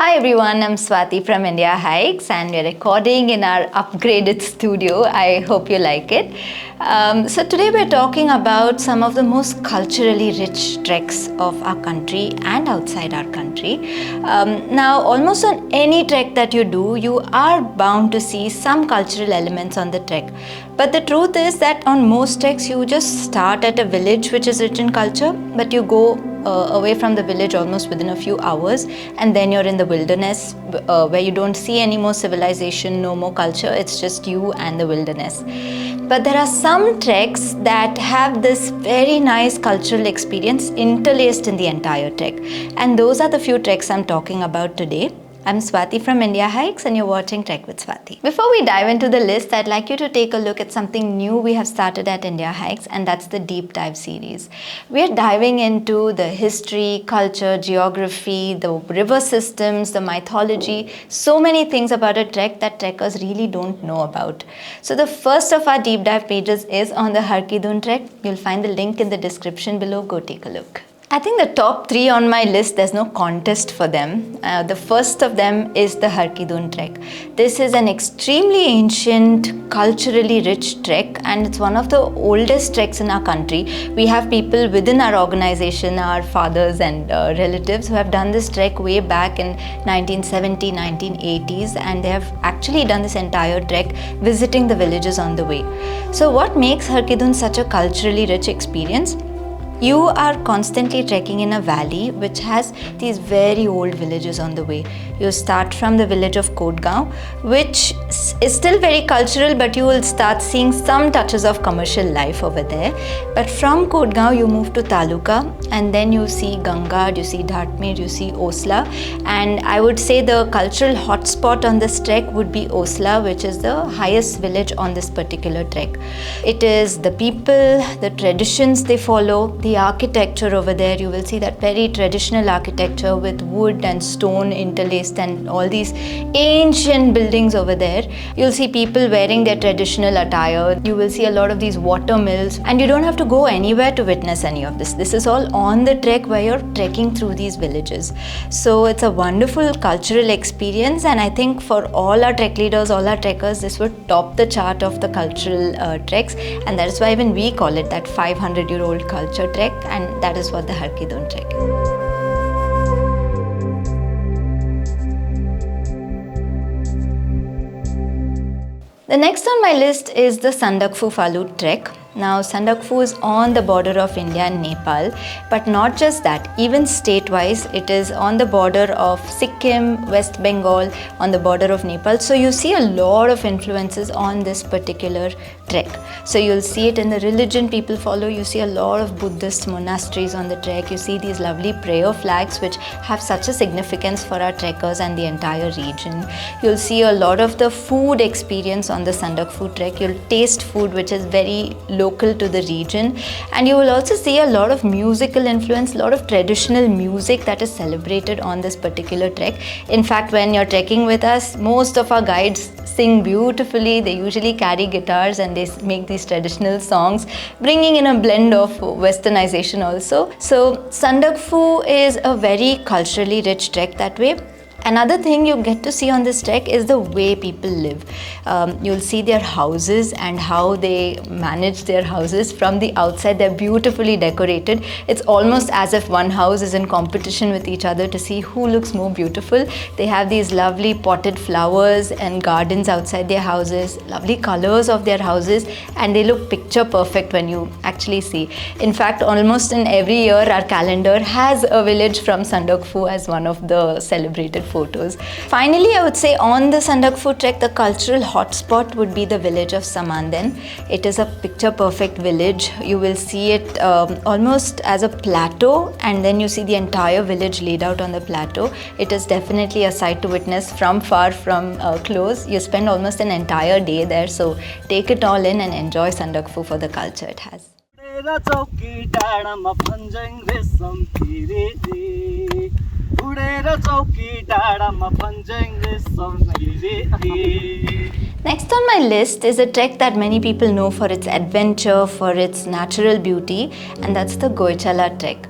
Hi everyone, I'm Swathi from Indiahikes and we're recording in our upgraded studio. I hope you like it. So today we're talking about some of the most culturally rich treks of our country and outside our country. Now, almost on any trek that you do, you are bound to see some cultural elements on the trek. But the truth is that on most treks, you just start at a village which is rich in culture, but you go away from the village almost within a few hours, and then you're in the wilderness where you don't see any more civilization, no more culture, it's just you and the wilderness. But there are some treks that have this very nice cultural experience interlaced in the entire trek, and those are the few treks I'm talking about today. I'm Swathi from Indiahikes and you're watching Trek with Swathi. Before we dive into the list, I'd like you to take a look at something new we have started at Indiahikes, and that's the Deep Dive series. We're diving into the history, culture, geography, the river systems, the mythology, so many things about a trek that trekkers really don't know about. So the first of our deep dive pages is on the Har Ki Dun Trek. You'll find the link in the description below. Go take a look. I think the top three on my list, there's no contest for them. The first of them is the Har Ki Dun Trek. This is an extremely ancient, culturally rich trek, and it's one of the oldest treks in our country. We have people within our organization, our fathers and relatives, who have done this trek way back in 1970, 1980s, and they have actually done this entire trek visiting the villages on the way. So what makes Har Ki Dun such a culturally rich experience? You are constantly trekking in a valley which has these very old villages on the way. You start from the village of Kodgaon, which is still very cultural, but you will start seeing some touches of commercial life over there. But from Kodgaon, you move to Taluka, and then you see Gangad, you see Dhatmir, you see Osla. And I would say the cultural hotspot on this trek would be Osla, which is the highest village on this particular trek. It is the people, the traditions they follow, the architecture over there. You will see that very traditional architecture with wood and stone interlaced and all these ancient buildings over there. You'll see people wearing their traditional attire. You will see a lot of these water mills, and you don't have to go anywhere to witness any of this. This is all on the trek where you're trekking through these villages. So it's a wonderful cultural experience, and I think for all our trek leaders, all our trekkers, this would top the chart of the cultural treks, and that is why even we call it that 500-year-old culture trek, and that is what the Har Ki Dun Trek is. The next on my list is the Sandakphu Falud Trek. Now, Sandakphu is on the border of India and Nepal, but not just that, even state-wise, it is on the border of Sikkim, West Bengal, on the border of Nepal. So you see a lot of influences on this particular trek. So you'll see it in the religion people follow. You see a lot of Buddhist monasteries on the trek. You see these lovely prayer flags which have such a significance for our trekkers and the entire region. You'll see a lot of the food experience on the Sandakphu trek. You'll taste food which is very local to the region, and you will also see a lot of musical influence, a lot of traditional music that is celebrated on this particular trek. In fact, when you're trekking with us, most of our guides sing beautifully. They usually carry guitars and they make these traditional songs, bringing in a blend of westernization also. So Sandakphu is a very culturally rich trek that way. Another thing you get to see on this trek is the way people live. You'll see their houses and how they manage their houses. From the outside, they're beautifully decorated. It's almost as if one house is in competition with each other to see who looks more beautiful. They have these lovely potted flowers and gardens outside their houses, lovely colors of their houses, and they look picture perfect when you actually see. In fact, almost in every year, our calendar has a village from Sandakphu as one of the celebrated photos. Finally, I would say on the Sandakphu trek, the cultural hotspot would be the village of Samanden. It is a picture-perfect village. You will see it almost as a plateau, and then you see the entire village laid out on the plateau. It is definitely a sight to witness from far, from close. You spend almost an entire day there, so take it all in and enjoy Sandakphu for the culture it has. Next on my list is a trek that many people know for its adventure, for its natural beauty, and that's the Goichala trek.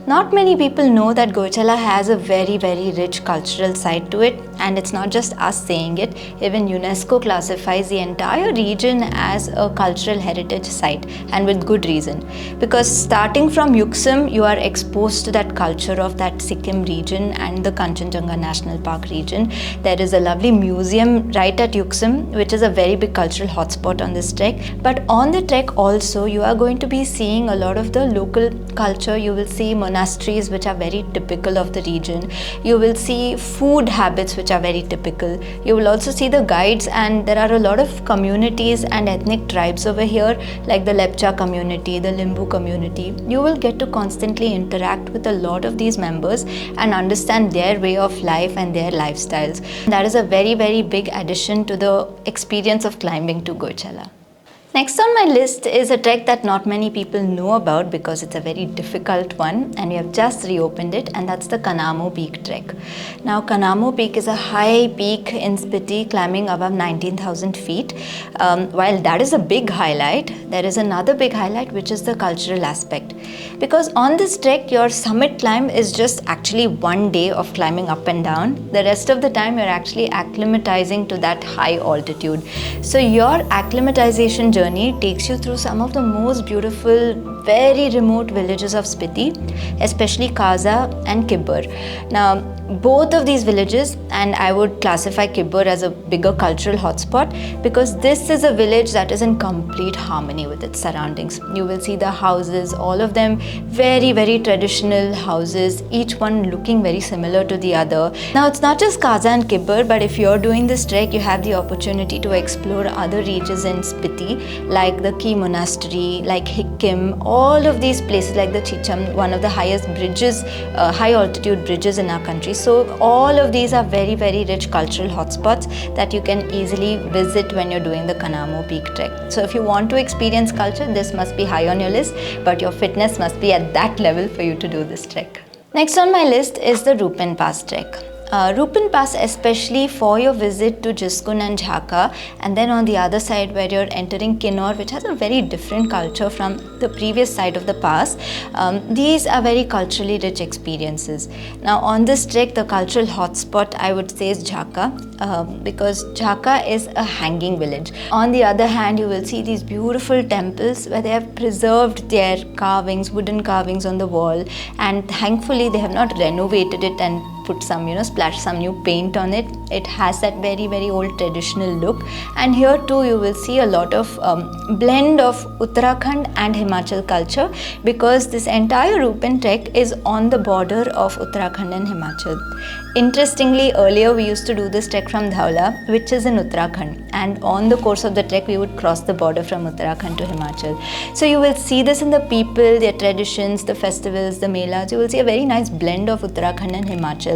Not many people know that Gojala has a very, very rich cultural side to it, and it's not just us saying it. Even UNESCO classifies the entire region as a cultural heritage site, and with good reason. Because starting from Yuksum, you are exposed to that culture of that Sikkim region and the Kanchenjunga National Park region. There is a lovely museum right at Yuksum, which is a very big cultural hotspot on this trek. But on the trek also, you are going to be seeing a lot of the local culture. You will see monasteries which are very typical of the region. You will see food habits which are very typical. You will also see the guides, and there are a lot of communities and ethnic tribes over here, like the Lepcha community, the Limbu community. You will get to constantly interact with a lot of these members and understand their way of life and their lifestyles. That is a very, very big addition to the experience of climbing to Gojala. Next on my list is a trek that not many people know about because it's a very difficult one, and we have just reopened it, and that's the Kanamo Peak trek. Now, Kanamo Peak is a high peak in Spiti, climbing above 19,000 feet. While that is a big highlight, there is another big highlight, which is the cultural aspect. Because on this trek, your summit climb is just actually one day of climbing up and down. The rest of the time, you're actually acclimatizing to that high altitude. So your acclimatization journey takes you through some of the most beautiful, very remote villages of Spiti, especially Kaza and Kibber. Now, both of these villages, and I would classify Kibber as a bigger cultural hotspot because this is a village that is in complete harmony with its surroundings. You will see the houses, all of them very, very traditional houses, each one looking very similar to the other. Now, it's not just Kaza and Kibber, but if you're doing this trek, you have the opportunity to explore other regions in Spiti, like the Ki Monastery, like Hikkim, all of these places, like the Chicham, one of the highest bridges, high altitude bridges in our country. So all of these are very, very rich cultural hotspots that you can easily visit when you're doing the Kanamo Peak trek. So if you want to experience culture, this must be high on your list, but your fitness must be at that level for you to do this trek. Next on my list is the Rupen Pass trek. Rupen Pass, especially for your visit to Jiskun and Jhaka, and then on the other side where you're entering Kinnaur, which has a very different culture from the previous side of the pass. These are very culturally rich experiences. Now on this trek, the cultural hotspot I would say is Jhaka, because Jhaka is a hanging village. On the other hand, you will see these beautiful temples where they have preserved their carvings, wooden carvings on the wall, and thankfully they have not renovated it and put some, splash some new paint on it. It has that very, very old traditional look. And here too you will see a lot of blend of Uttarakhand and Himachal culture, because this entire Rupen trek is on the border of Uttarakhand and Himachal. Interestingly, earlier we used to do this trek from Dhaula, which is in Uttarakhand, and on the course of the trek we would cross the border from Uttarakhand to Himachal. So you will see this in the people, their traditions, the festivals, the melas. You will see a very nice blend of Uttarakhand and Himachal.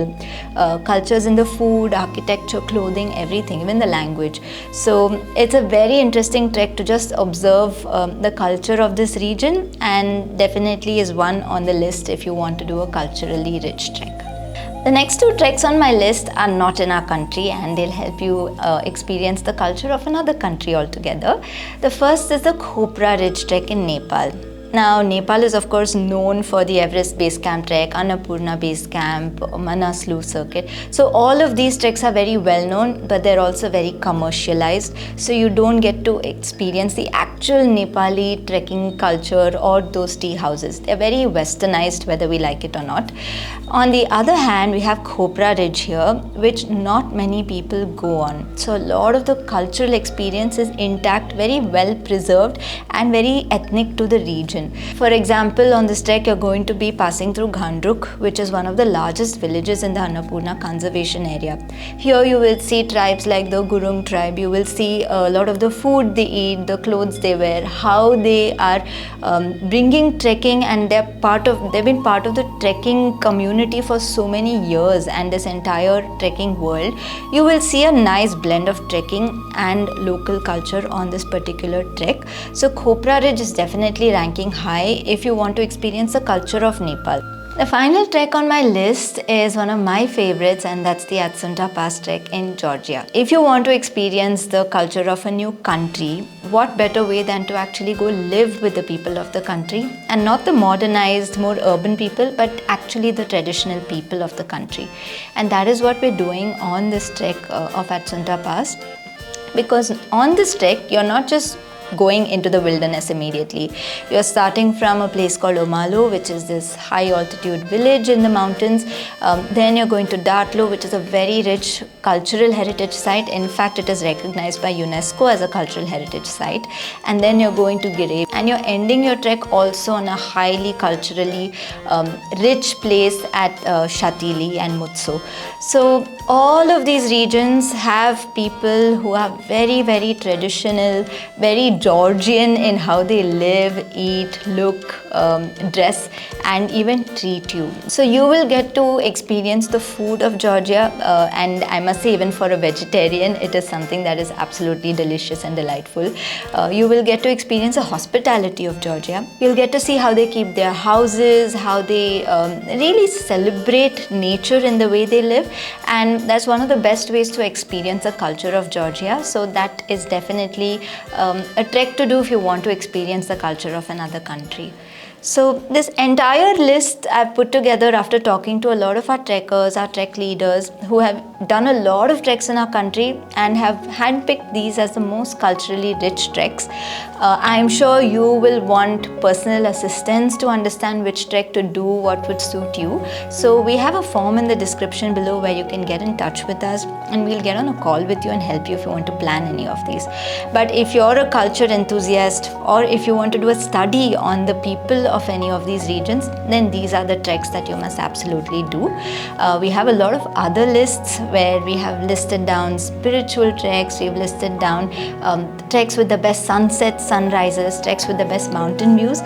Cultures in the food, architecture, clothing, everything, even the language. So it's a very interesting trek to just observe the culture of this region, and definitely is one on the list if you want to do a culturally rich trek. The next two treks on my list are not in our country, and they'll help you experience the culture of another country altogether. The first is the Khopra Ridge trek in Nepal. Now, Nepal is of course known for the Everest Base Camp trek, Annapurna Base Camp, Manaslu circuit. So all of these treks are very well known, but they're also very commercialized. So you don't get to experience the actual Nepali trekking culture or those tea houses. They're very westernized, whether we like it or not. On the other hand, we have Khopra Ridge here, which not many people go on. So a lot of the cultural experience is intact, very well preserved, and very ethnic to the region. For example, on this trek, you're going to be passing through Ghandruk, which is one of the largest villages in the Annapurna conservation area. Here you will see tribes like the Gurung tribe. You will see a lot of the food they eat, the clothes they wear, how they are bringing trekking, and they've been part of the trekking community for so many years, and this entire trekking world. You will see a nice blend of trekking and local culture on this particular trek. So Khopra Ridge is definitely ranking high if you want to experience the culture of Nepal. The final trek on my list is one of my favorites, and that's the Atsunta Pass trek in Georgia. If you want to experience the culture of a new country, what better way than to actually go live with the people of the country, and not the modernized, more urban people, but actually the traditional people of the country. And that is what we're doing on this trek of Atsunta Pass. Because on this trek, you're not just going into the wilderness immediately. You're starting from a place called Omalo, which is this high altitude village in the mountains. Then you're going to Datlo, which is a very rich cultural heritage site. In fact, it is recognized by UNESCO as a cultural heritage site. And then you're going to Gire, and you're ending your trek also on a highly culturally rich place at Shatili and Mutsu. So all of these regions have people who are very, very traditional, very Georgian in how they live, eat, look, dress, and even treat you. So you will get to experience the food of Georgia, and I must say, even for a vegetarian, it is something that is absolutely delicious and delightful. You will get to experience the hospitality of Georgia. You'll get to see how they keep their houses, how they really celebrate nature in the way they live, and that's one of the best ways to experience the culture of Georgia. So that is definitely a trek to do if you want to experience the culture of another country. So this entire list I've put together after talking to a lot of our trekkers, our trek leaders who have done a lot of treks in our country and have handpicked these as the most culturally rich treks. I'm sure you will want personal assistance to understand which trek to do, what would suit you. So we have a form in the description below where you can get in touch with us, and we'll get on a call with you and help you if you want to plan any of these. But if you're a culture enthusiast, or if you want to do a study on the people of any of these regions, then these are the treks that you must absolutely do. We have a lot of other lists where we have listed down spiritual treks, we've listed down treks with the best sunsets, sunrises, treks with the best mountain views.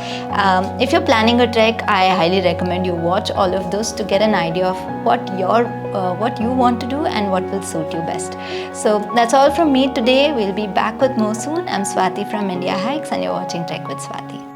If you're planning a trek, I highly recommend you watch all of those to get an idea of what you want to do and what will suit you best. So that's all from me today. We'll be back with more soon. I'm Swathi from Indiahikes, and you're watching Trek with Swathi.